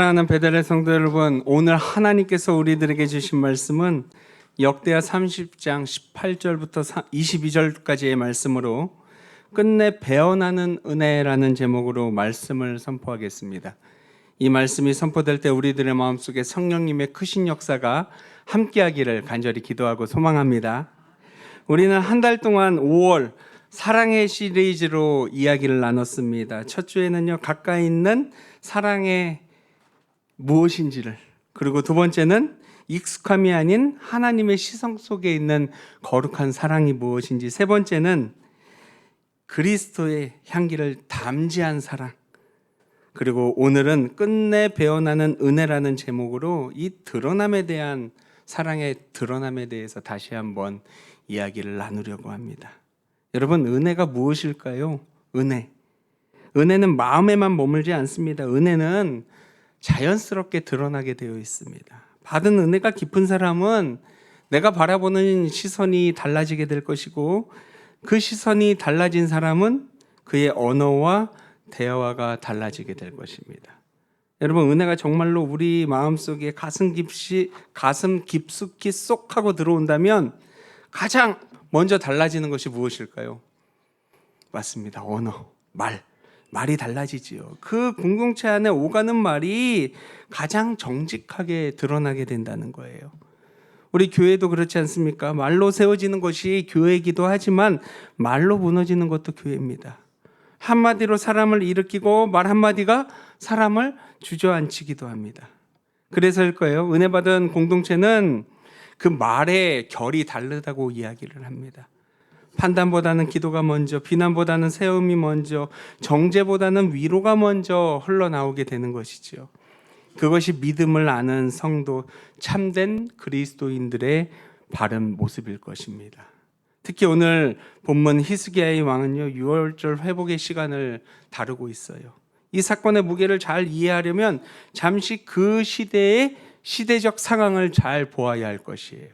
사랑하는 베델의 성도 여러분, 오늘 하나님께서 우리들에게 주신 말씀은 역대하 30장 18절부터 22절까지의 말씀으로 끝내 배어나는 은혜라는 제목으로 말씀을 선포하겠습니다. 이 말씀이 선포될 때 우리들의 마음속에 성령님의 크신 역사가 함께하기를 간절히 기도하고 소망합니다. 우리는 한 달 동안 5월 사랑의 시리즈로 이야기를 나눴습니다. 첫 주에는요, 가까이 있는 사랑의 무엇인지를, 그리고 두 번째는 익숙함이 아닌 하나님의 시선 속에 있는 거룩한 사랑이 무엇인지, 세 번째는 그리스도의 향기를 담지한 사랑, 그리고 오늘은 끝내 배어나는 은혜라는 제목으로 이 드러남에 대한, 사랑의 드러남에 대해서 다시 한번 이야기를 나누려고 합니다. 여러분, 은혜가 무엇일까요? 은혜는 마음에만 머물지 않습니다. 은혜는 자연스럽게 드러나게 되어 있습니다. 받은 은혜가 깊은 사람은 내가 바라보는 시선이 달라지게 될 것이고, 그 시선이 달라진 사람은 그의 언어와 대화가 달라지게 될 것입니다. 여러분, 은혜가 정말로 우리 마음속에 가슴 깊숙이 쏙 하고 들어온다면 가장 먼저 달라지는 것이 무엇일까요? 맞습니다. 언어, 말이 달라지지요. 그 공동체 안에 오가는 말이 가장 정직하게 드러나게 된다는 거예요. 우리 교회도 그렇지 않습니까? 말로 세워지는 것이 교회이기도 하지만 말로 무너지는 것도 교회입니다. 한마디로 사람을 일으키고 말 한마디가 사람을 주저앉히기도 합니다. 그래서일 거예요. 은혜 받은 공동체는 그 말의 결이 다르다고 이야기를 합니다. 판단보다는 기도가 먼저, 비난보다는 세움이 먼저, 정죄보다는 위로가 먼저 흘러나오게 되는 것이지요. 그것이 믿음을 아는 성도, 참된 그리스도인들의 바른 모습일 것입니다. 특히 오늘 본문 히스기야의 왕은요, 6월절 회복의 시간을 다루고 있어요. 이 사건의 무게를 잘 이해하려면 잠시 그 시대의 시대적 상황을 잘 보아야 할 것이에요.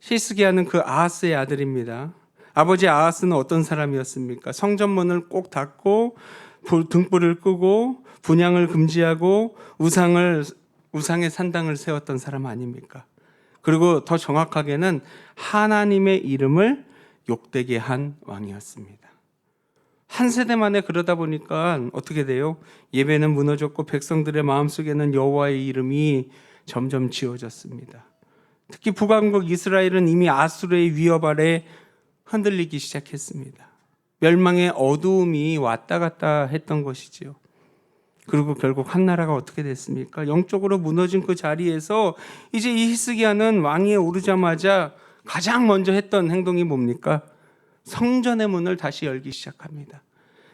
히스기야는 그 아하스의 아들입니다. 아버지 아하스는 어떤 사람이었습니까? 성전문을 꼭 닫고 등불을 끄고 분향을 금지하고 우상의 산당을 세웠던 사람 아닙니까? 그리고 더 정확하게는 하나님의 이름을 욕되게 한 왕이었습니다. 한 세대 만에 그러다 보니까 어떻게 돼요? 예배는 무너졌고 백성들의 마음속에는 여호와의 이름이 점점 지워졌습니다. 특히 북왕국 이스라엘은 이미 아수르의 위협 아래 흔들리기 시작했습니다. 멸망의 어두움이 왔다 갔다 했던 것이지요. 그리고 결국 한 나라가 어떻게 됐습니까? 영적으로 무너진 그 자리에서 이제 이 히스기야는 왕위에 오르자마자 가장 먼저 했던 행동이 뭡니까? 성전의 문을 다시 열기 시작합니다.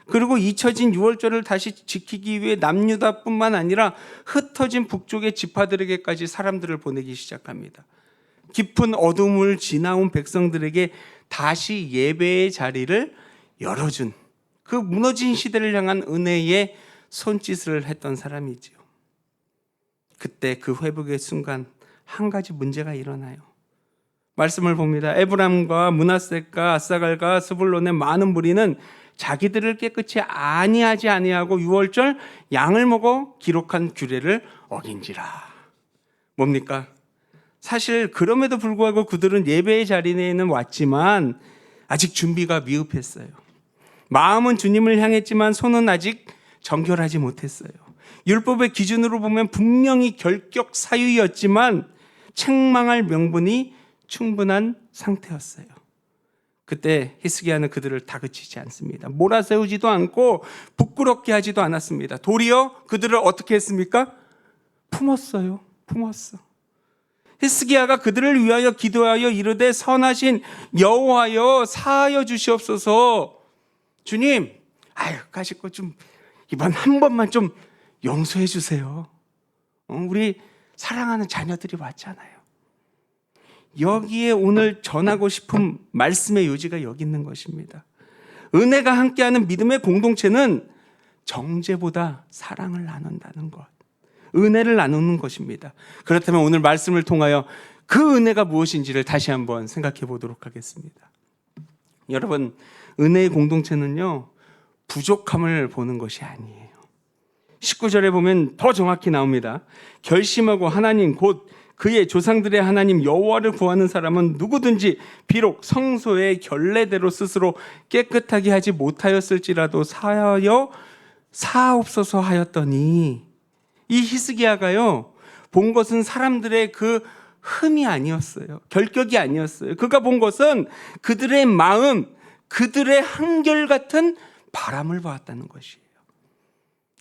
그리고 잊혀진 유월절을 다시 지키기 위해 남유다뿐만 아니라 흩어진 북쪽의 지파들에게까지 사람들을 보내기 시작합니다. 깊은 어둠을 지나온 백성들에게 다시 예배의 자리를 열어준, 그 무너진 시대를 향한 은혜의 손짓을 했던 사람이지요. 그때 그 회복의 순간 한 가지 문제가 일어나요. 말씀을 봅니다. 에브람과 므낫세과 아사갈과 스불론의 많은 무리는 자기들을 깨끗이 아니하지 아니하고 유월절 양을 먹어 기록한 규례를 어긴지라. 뭡니까? 사실 그럼에도 불구하고 그들은 예배의 자리에는 왔지만 아직 준비가 미흡했어요. 마음은 주님을 향했지만 손은 아직 정결하지 못했어요. 율법의 기준으로 보면 분명히 결격 사유였지만 책망할 명분이 충분한 상태였어요. 그때 히스기야는 그들을 다그치지 않습니다. 몰아세우지도 않고 부끄럽게 하지도 않았습니다. 도리어 그들을 어떻게 했습니까? 품었어요. 히스기야가 그들을 위하여 기도하여 이르되 선하신 여호와여 사하여 주시옵소서. 주님, 가시고 좀 이번 한 번만 좀 용서해 주세요. 우리 사랑하는 자녀들이 왔잖아요. 여기에 오늘 전하고 싶은 말씀의 요지가 여기 있는 것입니다. 은혜가 함께하는 믿음의 공동체는 정죄보다 사랑을 나눈다는 것, 은혜를 나누는 것입니다. 그렇다면 오늘 말씀을 통하여 그 은혜가 무엇인지를 다시 한번 생각해 보도록 하겠습니다. 여러분, 은혜의 공동체는요, 부족함을 보는 것이 아니에요. 19절에 보면 더 정확히 나옵니다. 결심하고 하나님 곧 그의 조상들의 하나님 여호와를 구하는 사람은 누구든지 비록 성소의 결례대로 스스로 깨끗하게 하지 못하였을지라도 사하옵소서 하였더니, 이 히스기야가요 본 것은 사람들의 그 흠이 아니었어요. 결격이 아니었어요. 그가 본 것은 그들의 마음, 그들의 한결같은 바람을 보았다는 것이에요.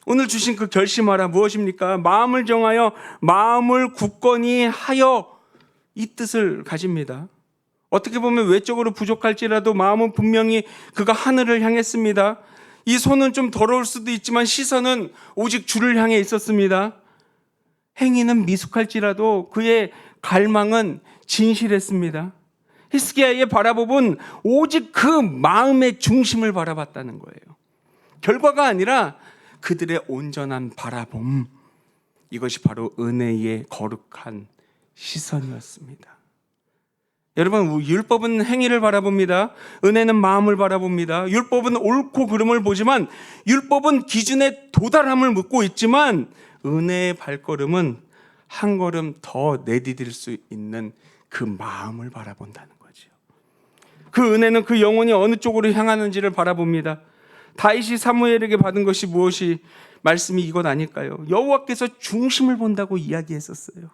오늘 주신 그 결심하라 무엇입니까? 마음을 정하여 마음을 굳건히 하여, 이 뜻을 가집니다. 어떻게 보면 외적으로 부족할지라도 마음은 분명히 그가 하늘을 향했습니다. 이 손은 좀 더러울 수도 있지만 시선은 오직 주를 향해 있었습니다. 행위는 미숙할지라도 그의 갈망은 진실했습니다. 히스기야의 바라보은 오직 그 마음의 중심을 바라봤다는 거예요. 결과가 아니라 그들의 온전한 바라봄, 이것이 바로 은혜의 거룩한 시선이었습니다. 여러분, 율법은 행위를 바라봅니다. 은혜는 마음을 바라봅니다. 율법은 옳고 그름을 보지만, 율법은 기준에 도달함을 묻고 있지만, 은혜의 발걸음은 한 걸음 더 내디딜 수 있는 그 마음을 바라본다는 거죠. 그 은혜는 그 영혼이 어느 쪽으로 향하는지를 바라봅니다. 다윗이 사무엘에게 받은 것이 무엇이, 말씀이 이것 아닐까요? 여호와께서 중심을 본다고 이야기했었어요.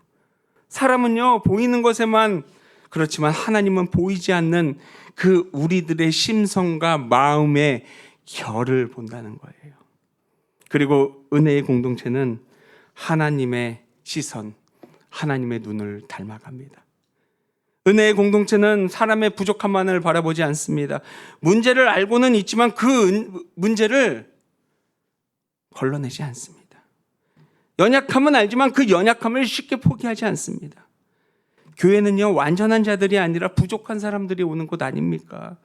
사람은요 보이는 것에만, 그렇지만 하나님은 보이지 않는 그 우리들의 심성과 마음의 결을 본다는 거예요. 그리고 은혜의 공동체는 하나님의 시선, 하나님의 눈을 닮아갑니다. 은혜의 공동체는 사람의 부족함만을 바라보지 않습니다. 문제를 알고는 있지만 그 문제를 걸러내지 않습니다. 연약함은 알지만 그 연약함을 쉽게 포기하지 않습니다. 교회는요 완전한 자들이 아니라 부족한 사람들이 오는 곳 아닙니까?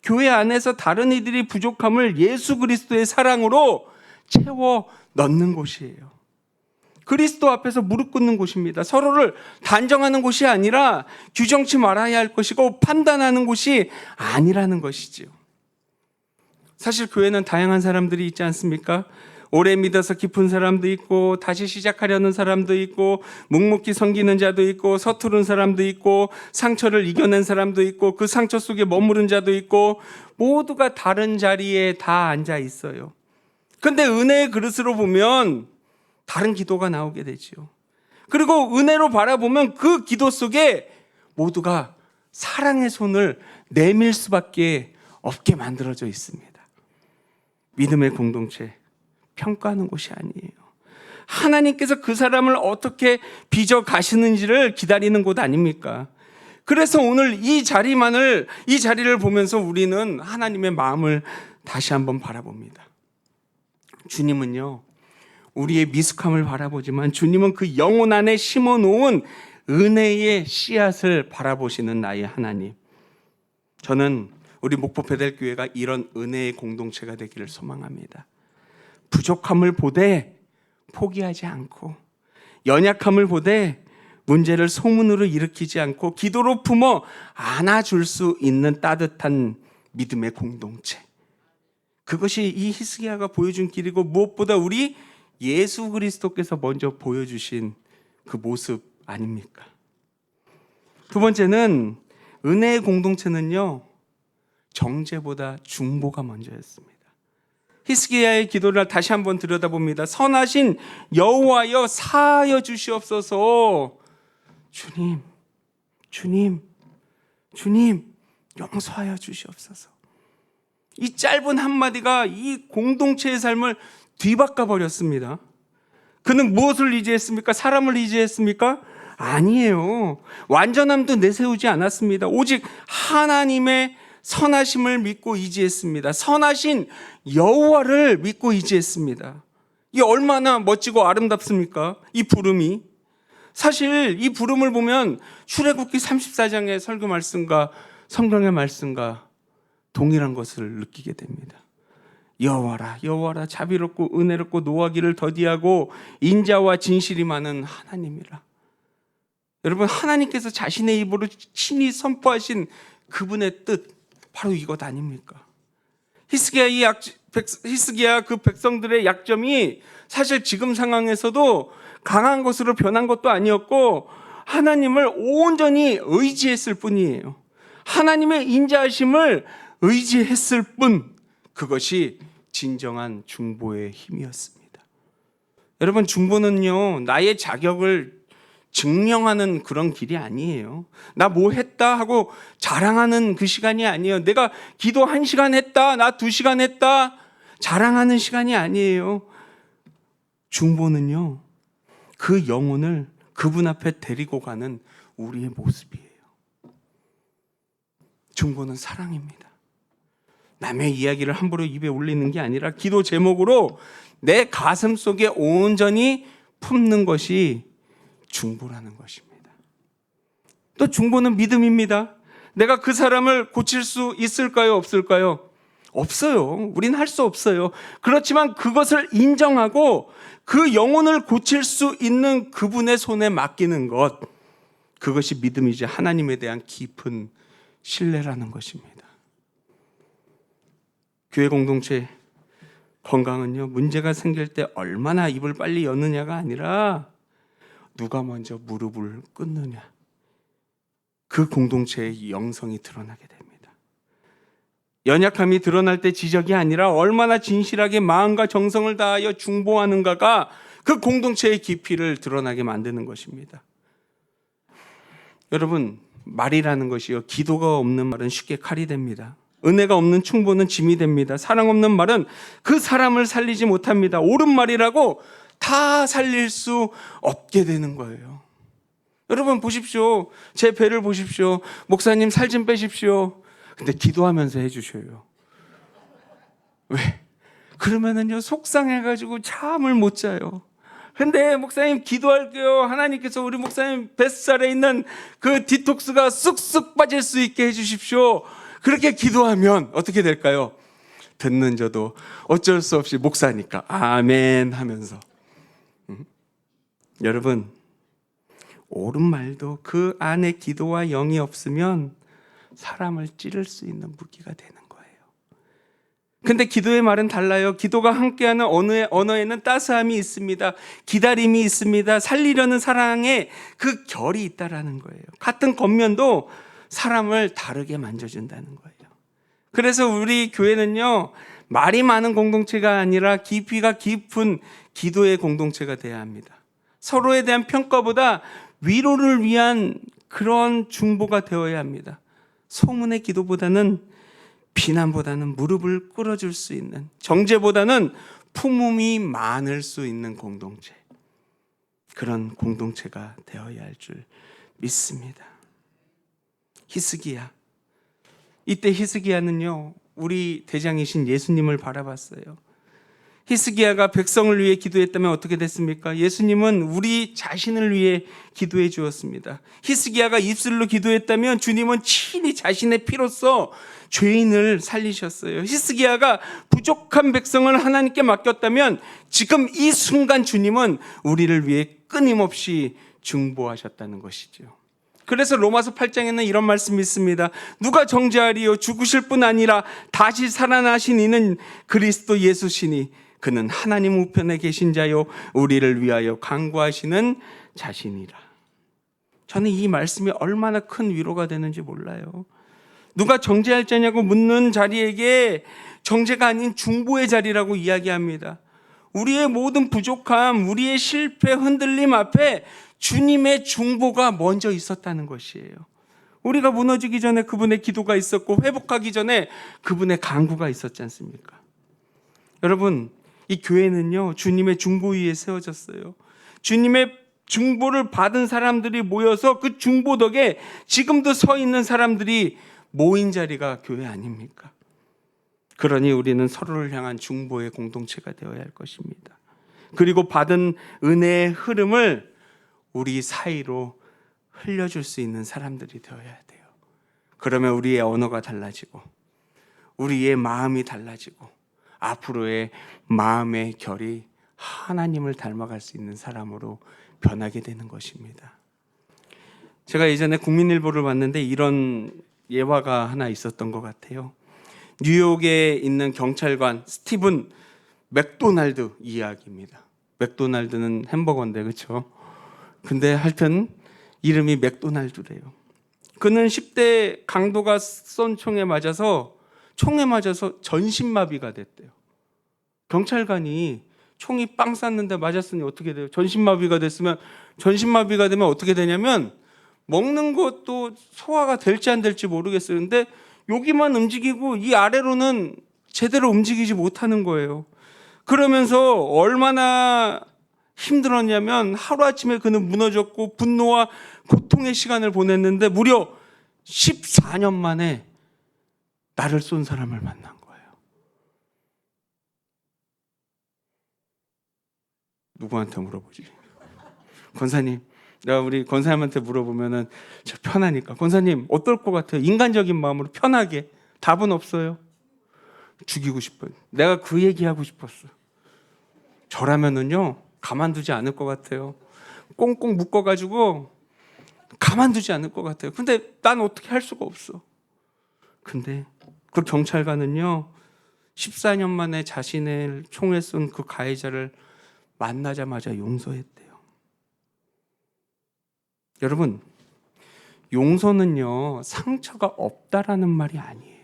교회 안에서 다른 이들이 부족함을 예수 그리스도의 사랑으로 채워 넣는 곳이에요. 그리스도 앞에서 무릎 꿇는 곳입니다. 서로를 단정하는 곳이 아니라 규정치 말아야 할 것이고 판단하는 곳이 아니라는 것이지요. 사실 교회는 다양한 사람들이 있지 않습니까? 오래 믿어서 깊은 사람도 있고, 다시 시작하려는 사람도 있고, 묵묵히 섬기는 자도 있고, 서투른 사람도 있고, 상처를 이겨낸 사람도 있고, 그 상처 속에 머무른 자도 있고, 모두가 다른 자리에 다 앉아 있어요. 그런데 은혜의 그릇으로 보면 다른 기도가 나오게 되죠. 그리고 은혜로 바라보면 그 기도 속에 모두가 사랑의 손을 내밀 수밖에 없게 만들어져 있습니다. 믿음의 공동체, 평가하는 곳이 아니에요. 하나님께서 그 사람을 어떻게 빚어 가시는지를 기다리는 곳 아닙니까? 그래서 오늘 이 자리를 보면서 우리는 하나님의 마음을 다시 한번 바라봅니다. 주님은요 우리의 미숙함을 바라보지만, 주님은 그 영혼 안에 심어놓은 은혜의 씨앗을 바라보시는 나의 하나님. 저는 우리 목포 베델교회가 이런 은혜의 공동체가 되기를 소망합니다. 부족함을 보되 포기하지 않고, 연약함을 보되 문제를 소문으로 일으키지 않고, 기도로 품어 안아줄 수 있는 따뜻한 믿음의 공동체. 그것이 이 히스기야가 보여준 길이고, 무엇보다 우리 예수 그리스도께서 먼저 보여주신 그 모습 아닙니까? 두 번째는, 은혜의 공동체는요 정죄보다 중보가 먼저였습니다. 히스기야의 기도를 다시 한번 들여다봅니다. 선하신 여호와여 사하여 주시옵소서. 주님, 주님, 주님 용서하여 주시옵소서. 이 짧은 한마디가 이 공동체의 삶을 뒤바꿔 버렸습니다. 그는 무엇을 의지했습니까? 사람을 의지했습니까? 아니에요. 완전함도 내세우지 않았습니다. 오직 하나님의 선하심을 믿고 의지했습니다. 선하신 여호와를 믿고 의지했습니다. 이게 얼마나 멋지고 아름답습니까? 이 부름이. 사실 이 부름을 보면 출애굽기 34장의 설교 말씀과 성경의 말씀과 동일한 것을 느끼게 됩니다. 여호와라, 여호와라, 자비롭고 은혜롭고 노하기를 더디하고 인자와 진실이 많은 하나님이라. 여러분, 하나님께서 자신의 입으로 친히 선포하신 그분의 뜻, 바로 이것 아닙니까? 히스기야 이 히스기야 그 백성들의 약점이 사실 지금 상황에서도 강한 것으로 변한 것도 아니었고 하나님을 온전히 의지했을 뿐이에요. 하나님의 인자하심을 의지했을 뿐, 그것이 진정한 중보의 힘이었습니다. 여러분, 중보는요, 나의 자격을 증명하는 그런 길이 아니에요. 나 뭐 했다 하고 자랑하는 그 시간이 아니에요. 내가 기도 1시간 했다, 나 2시간 했다, 자랑하는 시간이 아니에요. 중보는요, 그 영혼을 그분 앞에 데리고 가는 우리의 모습이에요. 중보는 사랑입니다. 남의 이야기를 함부로 입에 올리는 게 아니라 기도 제목으로 내 가슴 속에 온전히 품는 것이 중보라는 것입니다. 또 중보는 믿음입니다. 내가 그 사람을 고칠 수 있을까요? 없을까요? 없어요. 우린 할 수 없어요. 그렇지만 그것을 인정하고 그 영혼을 고칠 수 있는 그분의 손에 맡기는 것, 그것이 믿음이지 하나님에 대한 깊은 신뢰라는 것입니다. 교회 공동체 건강은요, 문제가 생길 때 얼마나 입을 빨리 여느냐가 아니라 누가 먼저 무릎을 꿇느냐, 그 공동체의 영성이 드러나게 됩니다. 연약함이 드러날 때 지적이 아니라 얼마나 진실하게 마음과 정성을 다하여 중보하는가가 그 공동체의 깊이를 드러나게 만드는 것입니다. 여러분, 말이라는 것이요, 기도가 없는 말은 쉽게 칼이 됩니다. 은혜가 없는 충보는 짐이 됩니다. 사랑 없는 말은 그 사람을 살리지 못합니다. 옳은 말이라고 다 살릴 수 없게 되는 거예요. 여러분 보십시오. 제 배를 보십시오. 목사님 살 좀 빼십시오. 근데 기도하면서 해주셔요. 왜? 그러면은요, 속상해가지고 잠을 못 자요. 근데 목사님 기도할게요. 하나님께서 우리 목사님 뱃살에 있는 그 디톡스가 쑥쑥 빠질 수 있게 해주십시오. 그렇게 기도하면 어떻게 될까요? 듣는 저도 어쩔 수 없이 목사니까 아멘 하면서. 여러분, 옳은 말도 그 안에 기도와 영이 없으면 사람을 찌를 수 있는 무기가 되는 거예요. 근데 기도의 말은 달라요. 기도가 함께하는 언어에는 따스함이 있습니다. 기다림이 있습니다. 살리려는 사랑에 그 결이 있다라는 거예요. 같은 겉면도 사람을 다르게 만져준다는 거예요. 그래서 우리 교회는요, 말이 많은 공동체가 아니라 깊이가 깊은 기도의 공동체가 돼야 합니다. 서로에 대한 평가보다 위로를 위한 그런 중보가 되어야 합니다. 소문의 기도보다는, 비난보다는 무릎을 꿇어줄 수 있는, 정죄보다는 품음이 많을 수 있는 공동체, 그런 공동체가 되어야 할 줄 믿습니다. 히스기야, 이때 히스기야는요, 우리 대장이신 예수님을 바라봤어요. 히스기야가 백성을 위해 기도했다면 어떻게 됐습니까? 예수님은 우리 자신을 위해 기도해 주었습니다. 히스기야가 입술로 기도했다면 주님은 친히 자신의 피로써 죄인을 살리셨어요. 히스기야가 부족한 백성을 하나님께 맡겼다면 지금 이 순간 주님은 우리를 위해 끊임없이 중보하셨다는 것이죠. 그래서 로마서 8장에는 이런 말씀이 있습니다. 누가 정죄하리요? 죽으실 뿐 아니라 다시 살아나신 이는 그리스도 예수시니 그는 하나님 우편에 계신 자요 우리를 위하여 간구하시는 자신이라. 저는 이 말씀이 얼마나 큰 위로가 되는지 몰라요. 누가 정죄할 자냐고 묻는 자리에게 정죄가 아닌 중보의 자리라고 이야기합니다. 우리의 모든 부족함, 우리의 실패, 흔들림 앞에 주님의 중보가 먼저 있었다는 것이에요. 우리가 무너지기 전에 그분의 기도가 있었고 회복하기 전에 그분의 간구가 있었지 않습니까? 여러분, 이 교회는요, 주님의 중보 위에 세워졌어요. 주님의 중보를 받은 사람들이 모여서 그 중보 덕에 지금도 서 있는 사람들이 모인 자리가 교회 아닙니까? 그러니 우리는 서로를 향한 중보의 공동체가 되어야 할 것입니다. 그리고 받은 은혜의 흐름을 우리 사이로 흘려줄 수 있는 사람들이 되어야 돼요. 그러면 우리의 언어가 달라지고 우리의 마음이 달라지고 앞으로의 마음의 결이 하나님을 닮아갈 수 있는 사람으로 변하게 되는 것입니다. 제가 예전에 국민일보를 봤는데 이런 예화가 하나 있었던 것 같아요. 뉴욕에 있는 경찰관 스티븐 맥도날드 이야기입니다. 맥도날드는 햄버거인데 그렇죠? 근데 하여튼 이름이 맥도날드래요. 그는 10대 강도가 쏜 총에 맞아서 전신마비가 됐대요. 경찰관이 총이 빵 쐈는데 맞았으니 어떻게 돼요? 전신마비가 되면 어떻게 되냐면 먹는 것도 소화가 될지 안 될지 모르겠어요. 근데 여기만 움직이고 이 아래로는 제대로 움직이지 못하는 거예요. 그러면서 얼마나 힘들었냐면 하루아침에 그는 무너졌고 분노와 고통의 시간을 보냈는데 무려 14년 만에 나를 쏜 사람을 만난 거예요. 누구한테 물어보지? 권사님, 내가 우리 권사님한테 물어보면은 저 편하니까 권사님 어떨 것 같아요? 인간적인 마음으로 편하게. 답은 없어요. 죽이고 싶어요. 내가 그 얘기하고 싶었어. 저라면은요 가만두지 않을 것 같아요. 꽁꽁 묶어가지고 가만두지 않을 것 같아요. 근데 난 어떻게 할 수가 없어. 근데 그 경찰관은요 14년 만에 자신을 총에 쏜 그 가해자를 만나자마자 용서했대요. 여러분, 용서는요 상처가 없다라는 말이 아니에요.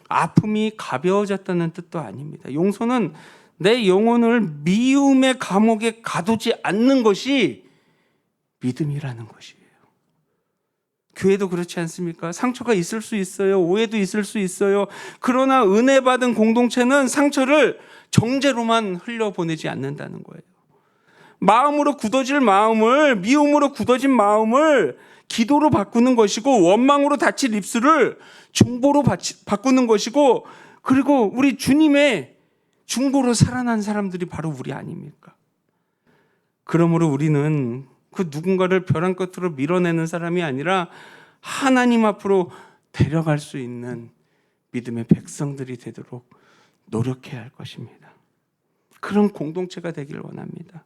아픔이 가벼워졌다는 뜻도 아닙니다. 용서는 내 영혼을 미움의 감옥에 가두지 않는 것이 믿음이라는 것이에요. 교회도 그렇지 않습니까? 상처가 있을 수 있어요. 오해도 있을 수 있어요. 그러나 은혜 받은 공동체는 상처를 정죄로만 흘려보내지 않는다는 거예요. 마음으로 굳어질 마음을, 미움으로 굳어진 마음을 기도로 바꾸는 것이고, 원망으로 다칠 입술을 중보로 바꾸는 것이고, 그리고 우리 주님의 중보로 살아난 사람들이 바로 우리 아닙니까? 그러므로 우리는 그 누군가를 벼랑 끝으로 밀어내는 사람이 아니라 하나님 앞으로 데려갈 수 있는 믿음의 백성들이 되도록 노력해야 할 것입니다. 그런 공동체가 되길 원합니다.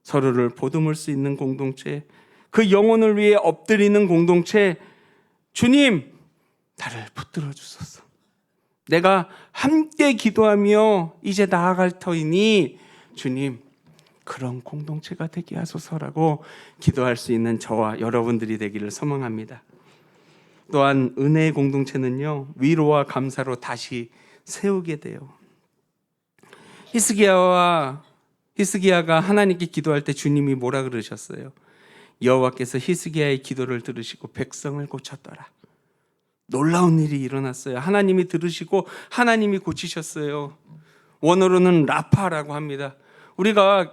서로를 보듬을 수 있는 공동체, 그 영혼을 위해 엎드리는 공동체. 주님, 나를 붙들어 주소서. 내가 함께 기도하며 이제 나아갈 터이니 주님, 그런 공동체가 되게 하소서라고 기도할 수 있는 저와 여러분들이 되기를 소망합니다. 또한 은혜의 공동체는요 위로와 감사로 다시 세우게 돼요. 히스기야가 하나님께 기도할 때 주님이 뭐라 그러셨어요? 여호와께서 히스기야의 기도를 들으시고 백성을 고쳤더라. 놀라운 일이 일어났어요. 하나님이 들으시고 하나님이 고치셨어요. 원어로는 라파라고 합니다. 우리가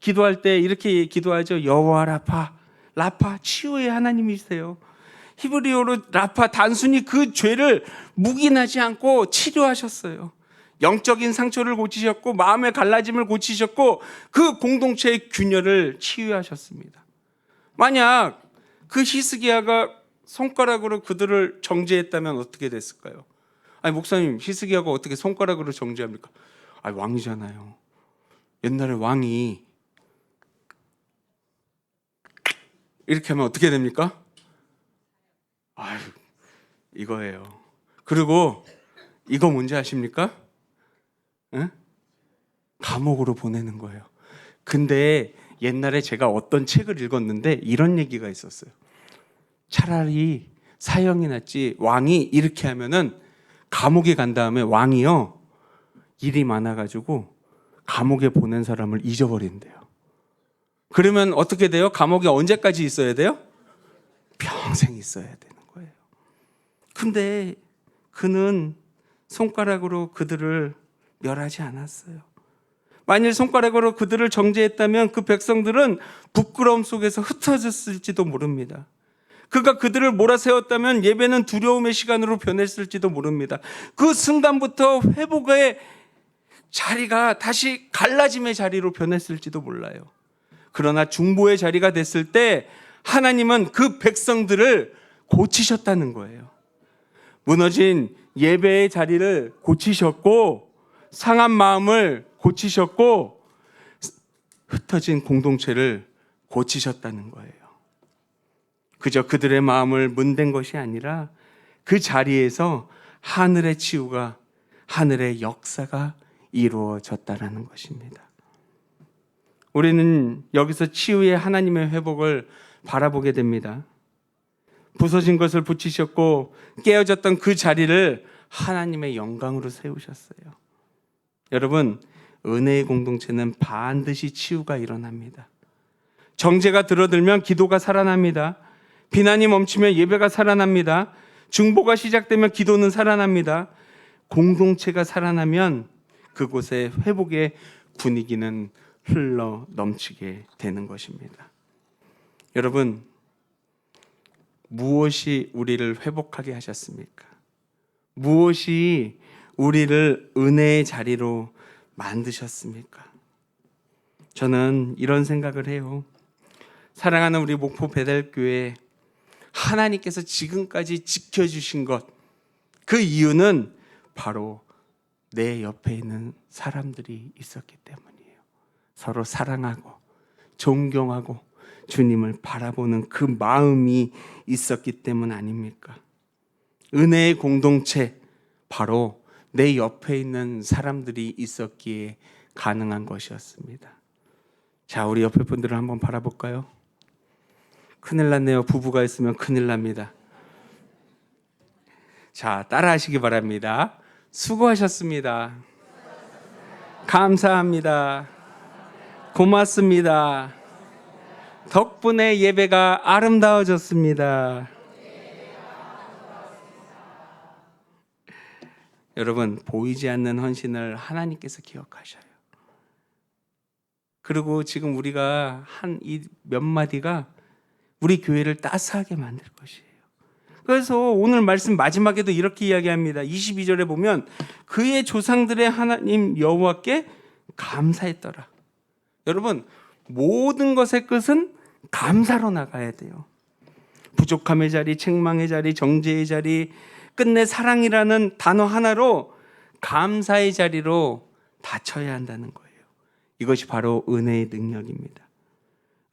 기도할 때 이렇게 기도하죠. 여호와 라파, 라파 치유의 하나님이세요. 히브리어로 라파, 단순히 그 죄를 묵인하지 않고 치료하셨어요. 영적인 상처를 고치셨고 마음의 갈라짐을 고치셨고 그 공동체의 균열을 치유하셨습니다. 만약 그 히스기야가 손가락으로 그들을 정죄했다면 어떻게 됐을까요? 아니 목사님, 히스기야가 어떻게 손가락으로 정죄합니까? 아니 왕이잖아요. 옛날에 왕이 이렇게 하면 어떻게 됩니까? 아유, 이거예요. 그리고 이거 뭔지 아십니까? 응? 감옥으로 보내는 거예요. 근데 옛날에 제가 어떤 책을 읽었는데 이런 얘기가 있었어요. 차라리 사형이 낫지 왕이 이렇게 하면은 감옥에 간 다음에 왕이요 일이 많아가지고 감옥에 보낸 사람을 잊어버린대요. 그러면 어떻게 돼요? 감옥에 언제까지 있어야 돼요? 평생 있어야 되는 거예요. 근데 그는 손가락으로 그들을 멸하지 않았어요. 만일 손가락으로 그들을 정죄했다면 그 백성들은 부끄러움 속에서 흩어졌을지도 모릅니다. 그가 그들을 몰아세웠다면 예배는 두려움의 시간으로 변했을지도 모릅니다. 그 순간부터 회복의 자리가 다시 갈라짐의 자리로 변했을지도 몰라요. 그러나 중보의 자리가 됐을 때 하나님은 그 백성들을 고치셨다는 거예요. 무너진 예배의 자리를 고치셨고 상한 마음을 고치셨고 흩어진 공동체를 고치셨다는 거예요. 그저 그들의 마음을 문댄 것이 아니라 그 자리에서 하늘의 치유가, 하늘의 역사가 이루어졌다라는 것입니다. 우리는 여기서 치유의 하나님의 회복을 바라보게 됩니다. 부서진 것을 붙이셨고 깨어졌던 그 자리를 하나님의 영광으로 세우셨어요. 여러분, 은혜의 공동체는 반드시 치유가 일어납니다. 정죄가 들어들면 기도가 살아납니다. 비난이 멈추면 예배가 살아납니다. 중보가 시작되면 기도는 살아납니다. 공동체가 살아나면 그곳에 회복의 분위기는 흘러 넘치게 되는 것입니다. 여러분, 무엇이 우리를 회복하게 하셨습니까? 무엇이 우리를 은혜의 자리로 만드셨습니까? 저는 이런 생각을 해요. 사랑하는 우리 목포 베델교회, 하나님께서 지금까지 지켜주신 것, 그 이유는 바로 내 옆에 있는 사람들이 있었기 때문이에요. 서로 사랑하고 존경하고 주님을 바라보는 그 마음이 있었기 때문 아닙니까? 은혜의 공동체, 바로 내 옆에 있는 사람들이 있었기에 가능한 것이었습니다. 자, 우리 옆에 분들을 한번 바라볼까요? 큰일 났네요. 부부가 있으면 큰일 납니다. 자, 따라하시기 바랍니다. 수고하셨습니다. 감사합니다. 고맙습니다. 덕분에 예배가 아름다워졌습니다. 여러분, 보이지 않는 헌신을 하나님께서 기억하셔요. 그리고 지금 우리가 한 이 몇 마디가 우리 교회를 따스하게 만들 것이에요. 그래서 오늘 말씀 마지막에도 이렇게 이야기합니다. 22절에 보면 그의 조상들의 하나님 여호와께 감사했더라. 여러분, 모든 것의 끝은 감사로 나가야 돼요. 부족함의 자리, 책망의 자리, 정죄의 자리, 끝내 사랑이라는 단어 하나로 감사의 자리로 닫혀야 한다는 거예요. 이것이 바로 은혜의 능력입니다.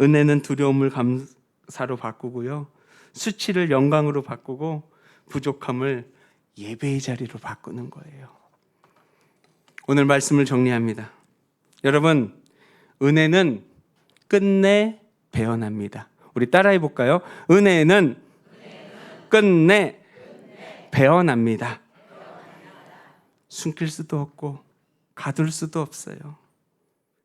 은혜는 두려움을 감사로 바꾸고요, 수치를 영광으로 바꾸고 부족함을 예배의 자리로 바꾸는 거예요. 오늘 말씀을 정리합니다. 여러분, 은혜는 끝내 배어납니다. 우리 따라해 볼까요? 은혜는 끝내 배어납니다. 숨길 수도 없고 가둘 수도 없어요.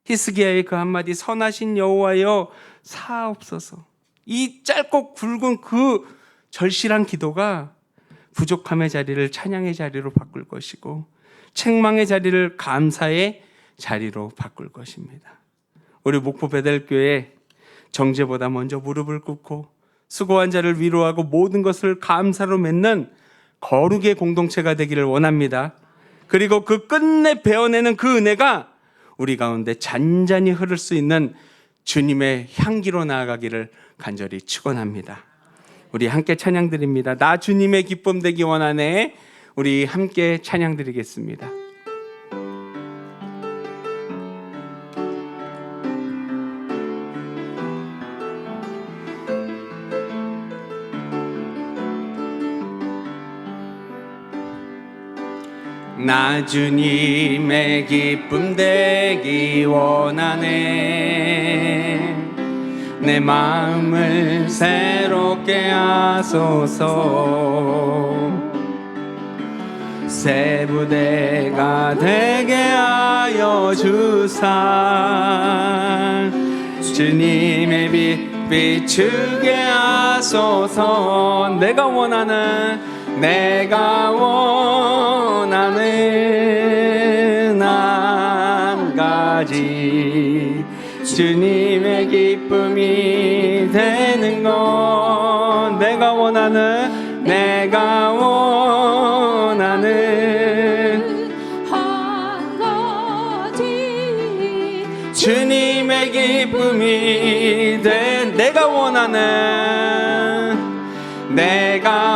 히스기야의 그 한마디, 선하신 여호와여 사옵소서, 이 짧고 굵은 그 절실한 기도가 부족함의 자리를 찬양의 자리로 바꿀 것이고 책망의 자리를 감사의 자리로 바꿀 것입니다. 우리 목포 베델교회, 정죄보다 먼저 무릎을 꿇고 수고한 자를 위로하고 모든 것을 감사로 맺는 거룩의 공동체가 되기를 원합니다. 그리고 그 끝내 베어내는 그 은혜가 우리 가운데 잔잔히 흐를 수 있는 주님의 향기로 나아가기를 간절히 축원합니다. 우리 함께 찬양 드립니다. 나 주님의 기쁨 되기 원하네. 우리 함께 찬양 드리겠습니다. 나 주님의 기쁨 되기 원하네. 내 마음을 새롭게 하소서. 새 부대가 되게 하여 주사. 주님의 빛 비추게 하소서. 내가 원하는 한 가지, 주님의 기쁨이 되는 것. 내가 원하는 한 가지, 주님의 기쁨이 된 내가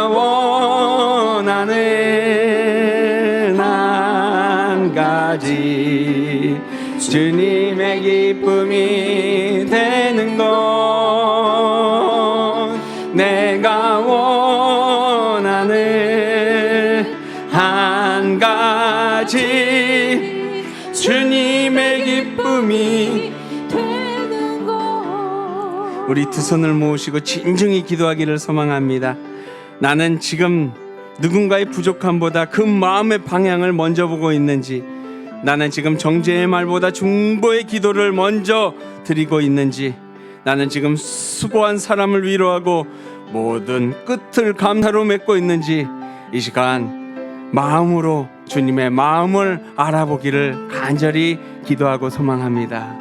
원하는 한 가지, 주님의 기쁨이 되는 것. 내가 원하는 한 우리 두 손을 모으시고 진정히 기도하기를 소망합니다. 나는 지금 누군가의 부족함보다 그 마음의 방향을 먼저 보고 있는지, 나는 지금 정죄의 말보다 중보의 기도를 먼저 드리고 있는지, 나는 지금 수고한 사람을 위로하고 모든 끝을 감사로 맺고 있는지, 이 시간 마음으로 주님의 마음을 알아보기를 간절히 기도하고 소망합니다.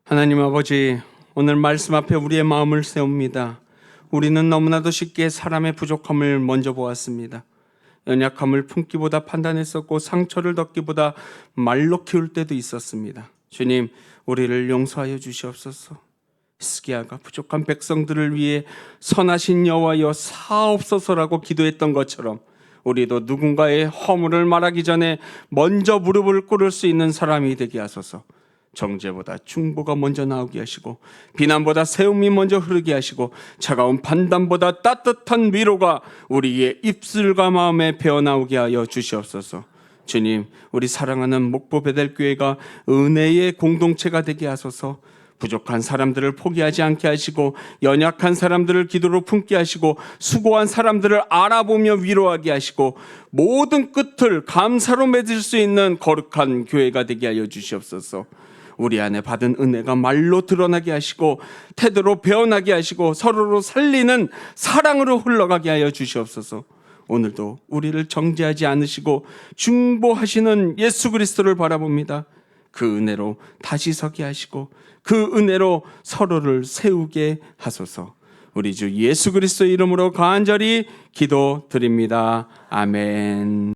하나님 아버지, 오늘 말씀 앞에 우리의 마음을 세웁니다. 우리는 너무나도 쉽게 사람의 부족함을 먼저 보았습니다. 연약함을 품기보다 판단했었고, 상처를 덮기보다 말로 키울 때도 있었습니다. 주님, 우리를 용서하여 주시옵소서. 히스기야가 부족한 백성들을 위해 선하신 여호와여 사옵소서라고 기도했던 것처럼, 우리도 누군가의 허물을 말하기 전에 먼저 무릎을 꿇을 수 있는 사람이 되게 하소서. 정죄보다 중보가 먼저 나오게 하시고, 비난보다 세움이 먼저 흐르게 하시고, 차가운 판단보다 따뜻한 위로가 우리의 입술과 마음에 배어나오게 하여 주시옵소서. 주님, 우리 사랑하는 목포 베델교회가 은혜의 공동체가 되게 하소서. 부족한 사람들을 포기하지 않게 하시고, 연약한 사람들을 기도로 품게 하시고, 수고한 사람들을 알아보며 위로하게 하시고, 모든 끝을 감사로 맺을 수 있는 거룩한 교회가 되게 하여 주시옵소서. 우리 안에 받은 은혜가 말로 드러나게 하시고, 태도로 배어나게 하시고, 서로로 살리는 사랑으로 흘러가게 하여 주시옵소서. 오늘도 우리를 정죄하지 않으시고 중보하시는 예수 그리스도를 바라봅니다. 그 은혜로 다시 서게 하시고, 그 은혜로 서로를 세우게 하소서. 우리 주 예수 그리스도의 이름으로 간절히 기도드립니다. 아멘.